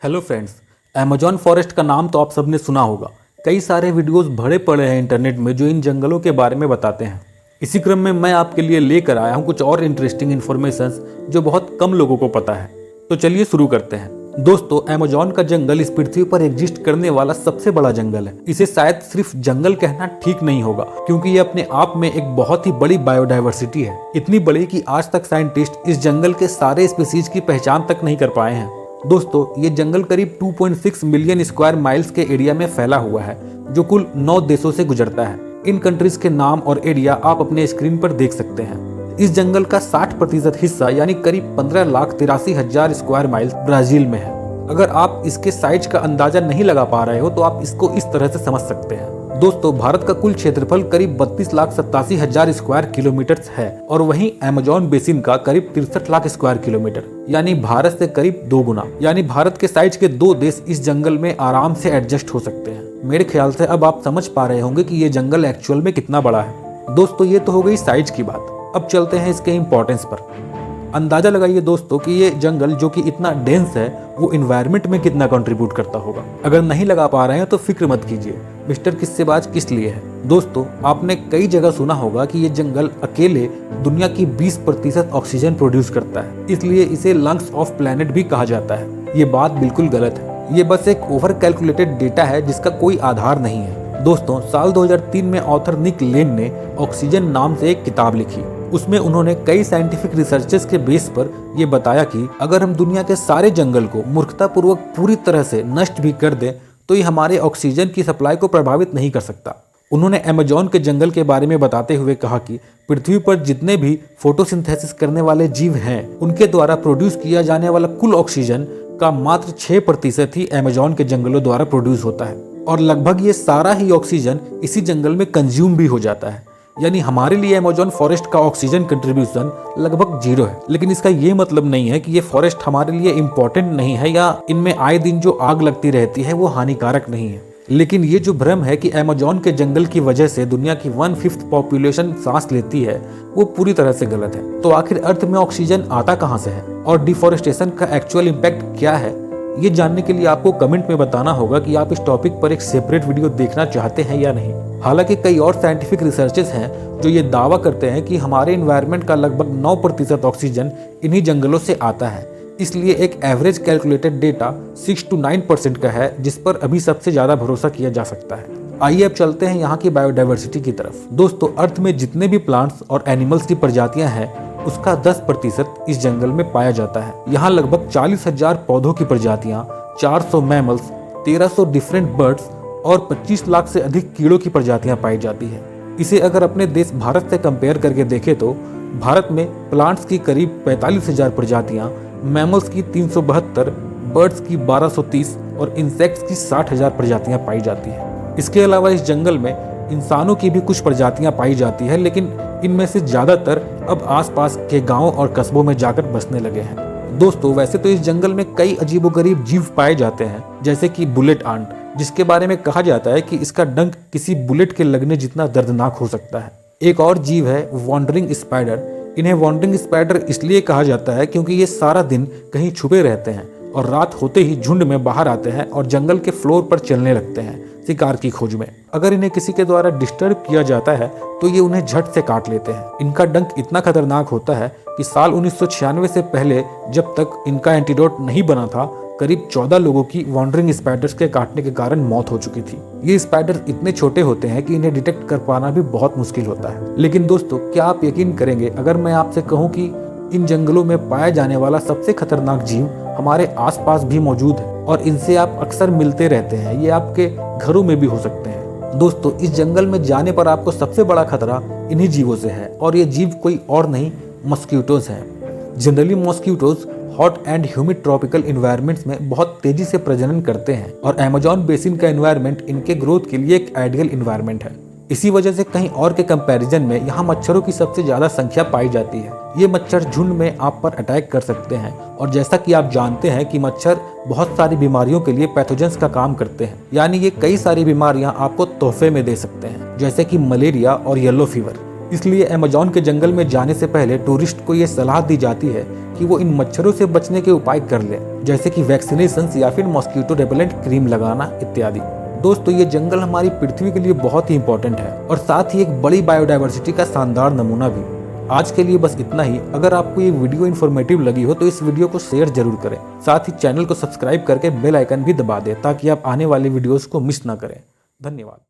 Hello friends. Amazon forest का नाम तो आप सबने सुना होगा। कई सारे वीडियोस भरे पड़े हैं इंटरनेट में जो इन जंगलों के बारे में बताते हैं। इसी क्रम में मैं आपके लिए लेकर आया हूं कुछ और इंटरेस्टिंग इन्फॉर्मेशंस जो बहुत कम लोगों को पता है। तो चलिए शुरू करते हैं। दोस्तों, अमेजॉन का जंगल इस पृथ्वी पर एग्जिस्ट करने वाला सबसे बड़ा जंगल है। इसे शायद सिर्फ जंगल कहना ठीक नहीं होगा, क्योंकि ये अपने आप में एक बहुत ही बड़ी बायोडाइवर्सिटी है। इतनी बड़ी कि आज तक साइंटिस्ट इस जंगल के सारे स्पीसीज की पहचान तक नहीं कर पाए हैं। दोस्तों, ये जंगल करीब 2.6 मिलियन स्क्वायर माइल्स के एरिया में फैला हुआ है, जो कुल 9 देशों से गुजरता है। इन कंट्रीज के नाम और एरिया आप अपने स्क्रीन पर देख सकते हैं। इस जंगल का 60% हिस्सा यानी करीब 15,83,000 स्क्वायर माइल्स ब्राजील में है। अगर आप इसके साइज का अंदाजा नहीं लगा पा रहे हो तो आप इसको इस तरह से समझ सकते हैं। दोस्तों, भारत का कुल क्षेत्रफल करीब 32,87,000 स्क्वायर किलोमीटर है और वहीं अमेजॉन बेसिन का करीब 63 लाख स्क्वायर किलोमीटर, यानी भारत से करीब 2 गुना। यानी भारत के साइज के 2 देश इस जंगल में आराम से एडजस्ट हो सकते हैं। मेरे ख्याल से अब आप समझ पा रहे होंगे कि ये जंगल एक्चुअल में कितना बड़ा है। दोस्तों, ये तो हो गई साइज की बात। अब चलते हैं इसके इम्पोर्टेंस पर। अंदाजा लगाइए दोस्तों कि ये जंगल जो कि इतना डेंस है वो इन्वायरमेंट में कितना कंट्रीब्यूट करता होगा। अगर नहीं लगा पा रहे हैं तो फिक्र मत कीजिए, मिस्टर किस्सेबाज किस लिए है। दोस्तों, आपने कई जगह सुना होगा कि ये जंगल अकेले दुनिया की 20% ऑक्सीजन प्रोड्यूस करता है, इसलिए इसे लंग्स ऑफ प्लैनेट भी कहा जाता है। ये बात बिल्कुल गलत है। ये बस एक ओवर कैलकुलेटेड डेटा है जिसका कोई आधार नहीं है। दोस्तों, साल 2003 में ऑथर निक लेन ने ऑक्सीजन नाम से एक किताब लिखी। उसमें उन्होंने कई साइंटिफिक रिसर्चेस के बेस पर यह बताया कि अगर हम दुनिया के सारे जंगल को मूर्खतापूर्वक पूरी तरह से नष्ट भी कर दें तो ये हमारे ऑक्सीजन की सप्लाई को प्रभावित नहीं कर सकता। उन्होंने अमेजॉन के जंगल के बारे में बताते हुए कहा कि पृथ्वी पर जितने भी फोटोसिंथेसिस करने वाले जीव हैं उनके द्वारा प्रोड्यूस किया जाने वाला कुल ऑक्सीजन का मात्र 6% ही अमेजॉन के जंगलों द्वारा प्रोड्यूस होता है, और लगभग ये सारा ही ऑक्सीजन इसी जंगल में कंज्यूम भी हो जाता है। यानी हमारे लिए अमेजॉन फॉरेस्ट का ऑक्सीजन कंट्रीब्यूशन लगभग 0 है। लेकिन इसका ये मतलब नहीं है कि ये फॉरेस्ट हमारे लिए इम्पोर्टेंट नहीं है या इनमें आए दिन जो आग लगती रहती है वो हानिकारक नहीं है। लेकिन ये जो भ्रम है कि अमेजॉन के जंगल की वजह से दुनिया की 1/5 पॉपुलेशन सांस लेती है, वो पूरी तरह से गलत है। तो आखिर अर्थ में ऑक्सीजन आता कहाँ से है और डिफॉरेस्टेशन का एक्चुअल इम्पैक्ट क्या है, ये जानने के लिए आपको कमेंट में बताना होगा कि आप इस टॉपिक पर एक सेपरेट वीडियो देखना चाहते हैं या नहीं। हालांकि कई और साइंटिफिक रिसर्चेस हैं जो ये दावा करते हैं कि हमारे एनवायरनमेंट का लगभग 9% ऑक्सीजन इन्हीं जंगलों से आता है। इसलिए एक एवरेज कैलकुलेटेड डेटा 6 to 9% का है, जिस पर अभी सबसे ज्यादा भरोसा किया जा सकता है। आइए अब चलते हैं यहाँ की बायोडाइवर्सिटी की तरफ। दोस्तों, अर्थ में जितने भी प्लांट्स और एनिमल्स की प्रजातियां हैं उसका 10% इस जंगल में पाया जाता है। यहाँ लगभग 40,000 पौधों की प्रजातियां, 400 मैमल्स, 1300 डिफरेंट बर्ड्स और 25 लाख से अधिक कीड़ों की प्रजातियां पाई जाती है। इसे अगर अपने देश भारत से कंपेयर करके देखें तो भारत में प्लांट्स की करीब 45,000 प्रजातियां, मैमल्स की 372, बर्ड्स की 1230 और इंसेक्ट्स की 60,000 प्रजातियां पाई जाती है। इसके अलावा इस जंगल में इंसानों की भी कुछ प्रजातियां पाई जाती है, लेकिन इनमें से ज्यादातर अब आसपास के गांवों और कस्बों में जाकर बसने लगे हैं। दोस्तों, वैसे तो इस जंगल में कई अजीबोगरीब जीव पाए जाते हैं, जैसे कि बुलेट आंट, जिसके बारे में कहा जाता है कि इसका डंक किसी बुलेट के लगने जितना दर्दनाक हो सकता है। एक और जीव है वॉन्डरिंग स्पाइडर। इन्हें वॉन्डरिंग स्पाइडर इसलिए कहा जाता है क्योंकि ये सारा दिन कहीं छुपे रहते हैं और रात होते ही झुंड में बाहर आते हैं और जंगल के फ्लोर पर चलने लगते हैं शिकार की खोज में। अगर इन्हें किसी के द्वारा डिस्टर्ब किया जाता है तो ये उन्हें झट से काट लेते हैं। इनका डंक इतना खतरनाक होता है कि साल 1996 से पहले, जब तक इनका एंटीडोट नहीं बना था, करीब 14 लोगों की वॉन्डरिंग स्पाइडर्स के काटने के कारण मौत हो चुकी थी। ये स्पाइडर इतने छोटे होते हैं कि इन्हें डिटेक्ट कर पाना भी बहुत मुश्किल होता है। लेकिन दोस्तों, क्या आप यकीन करेंगे अगर मैं आपसे कहूँ कि इन जंगलों में पाया जाने वाला सबसे खतरनाक जीव हमारे आसपास भी मौजूद है और इनसे आप अक्सर मिलते रहते हैं। ये आपके घरों में भी हो सकते हैं। दोस्तों, इस जंगल में जाने पर आपको सबसे बड़ा खतरा इन्हीं जीवों से है, और ये जीव कोई और नहीं, मॉस्किटोज हैं। Generally mosquitoes hot and humid tropical environments में बहुत तेजी से प्रजनन करते हैं और अमेजॉन बेसिन का इन्वायरमेंट इनके ग्रोथ के लिए एक आइडियल इन्वायरमेंट है। इसी वजह से कहीं और के कंपैरिजन में यहाँ मच्छरों की सबसे ज्यादा संख्या पाई जाती है। ये मच्छर झुंड में आप पर अटैक कर सकते हैं, और जैसा कि आप जानते हैं कि मच्छर बहुत सारी बीमारियों के लिए पैथोजेंस का काम करते हैं। यानी ये कई सारी बीमारियां आपको तोहफे में दे सकते हैं, जैसे कि मलेरिया और येलो फीवर। इसलिए अमेजॉन के जंगल में जाने से पहले टूरिस्ट को ये सलाह दी जाती है कि वो इन मच्छरों से बचने के उपाय कर ले, जैसे कि वैक्सीनेशन या फिर मॉस्किटो रेपेलेंट क्रीम लगाना इत्यादि। दोस्तों, ये जंगल हमारी पृथ्वी के लिए बहुत ही इंपॉर्टेंट है और साथ ही एक बड़ी बायोडायवर्सिटी का शानदार नमूना भी। आज के लिए बस इतना ही। अगर आपको ये वीडियो इन्फॉर्मेटिव लगी हो तो इस वीडियो को शेयर जरूर करें। साथ ही चैनल को सब्सक्राइब करके बेल आइकन भी दबा दें ताकि आप आने वाली वीडियोस को मिस ना करें। धन्यवाद।